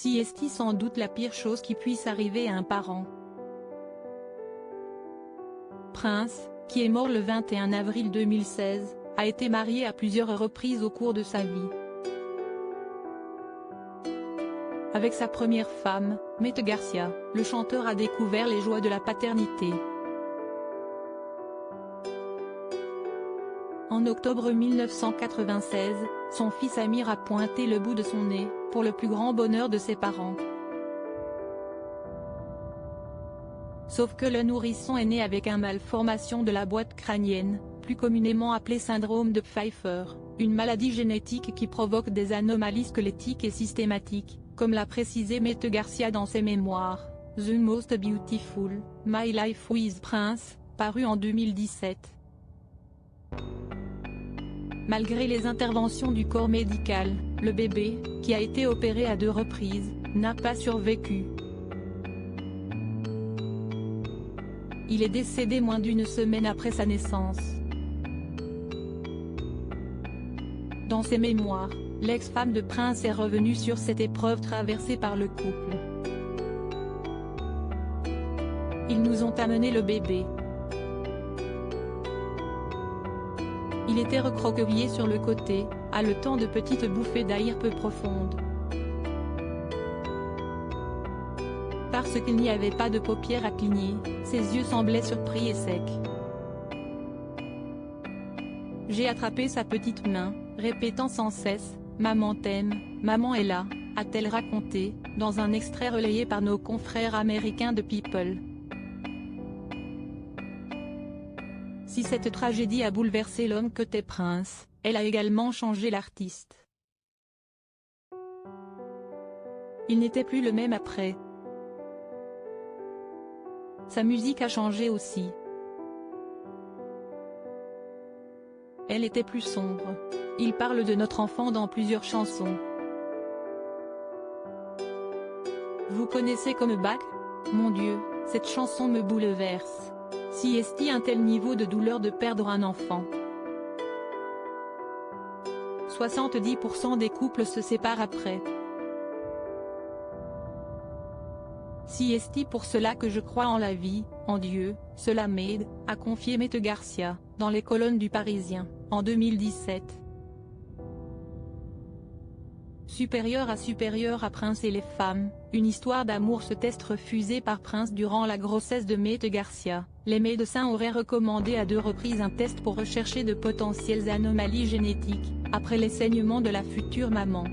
Si est sans doute la pire chose qui puisse arriver à un parent. Prince, qui est mort le 21 avril 2016, a été marié à plusieurs reprises au cours de sa vie. Avec sa première femme, Mete Garcia, le chanteur a découvert les joies de la paternité. En octobre 1996, son fils Amir a pointé le bout de son nez, pour le plus grand bonheur de ses parents. Sauf que le nourrisson est né avec une malformation de la boîte crânienne, plus communément appelée syndrome de Pfeiffer, une maladie génétique qui provoque des anomalies squelettiques et systématiques, comme l'a précisé Mete Garcia dans ses mémoires, The Most Beautiful, My Life with Prince, paru en 2017. Malgré les interventions du corps médical, le bébé, qui a été opéré à 2 reprises, n'a pas survécu. Il est décédé moins d'1 semaine après sa naissance. Dans ses mémoires, l'ex-femme de Prince est revenue sur cette épreuve traversée par le couple. Ils nous ont amené le bébé. Il était recroquevillé sur le côté, haletant de petites bouffées d'air peu profondes. Parce qu'il n'y avait pas de paupières à cligner, ses yeux semblaient surpris et secs. J'ai attrapé sa petite main, répétant sans cesse « Maman t'aime, maman est là », a-t-elle raconté, dans un extrait relayé par nos confrères américains de People. Si cette tragédie a bouleversé l'homme qu'était Prince, elle a également changé l'artiste. Il n'était plus le même après. Sa musique a changé aussi. Elle était plus sombre. Il parle de notre enfant dans plusieurs chansons. Vous connaissez Come Back? Mon Dieu, cette chanson me bouleverse. Si est-il un tel niveau de douleur de perdre un enfant? 70% des couples se séparent après. Si est-il pour cela que je crois en la vie, en Dieu, cela m'aide, a confié Mete Garcia, dans les colonnes du Parisien, en 2017. Supérieur à Prince et les femmes, une histoire d'amour se teste refusée par Prince durant la grossesse de Mete Garcia. Les médecins auraient recommandé à 2 reprises un test pour rechercher de potentielles anomalies génétiques, après les saignements de la future maman.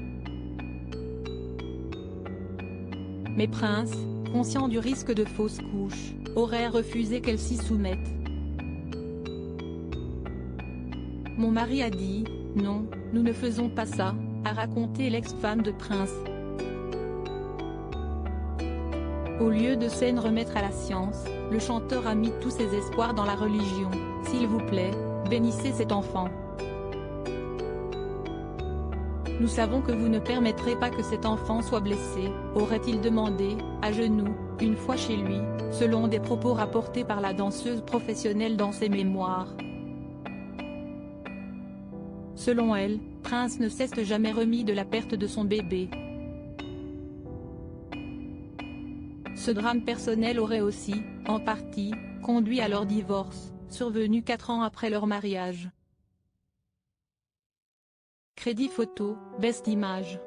Mais Prince, conscient du risque de fausse couche, aurait refusé qu'elle s'y soumette. Mon mari a dit « Non, nous ne faisons pas ça », a raconté l'ex-femme de Prince. Au lieu de s'en remettre à la science, le chanteur a mis tous ses espoirs dans la religion. « S'il vous plaît, bénissez cet enfant. Nous savons que vous ne permettrez pas que cet enfant soit blessé », aurait-il demandé, à genoux, une fois chez lui, selon des propos rapportés par la danseuse professionnelle dans ses mémoires. Selon elle, Prince ne s'est jamais remis de la perte de son bébé. Ce drame personnel aurait aussi, en partie, conduit à leur divorce, survenu 4 ans après leur mariage. Crédit photo, Best Image.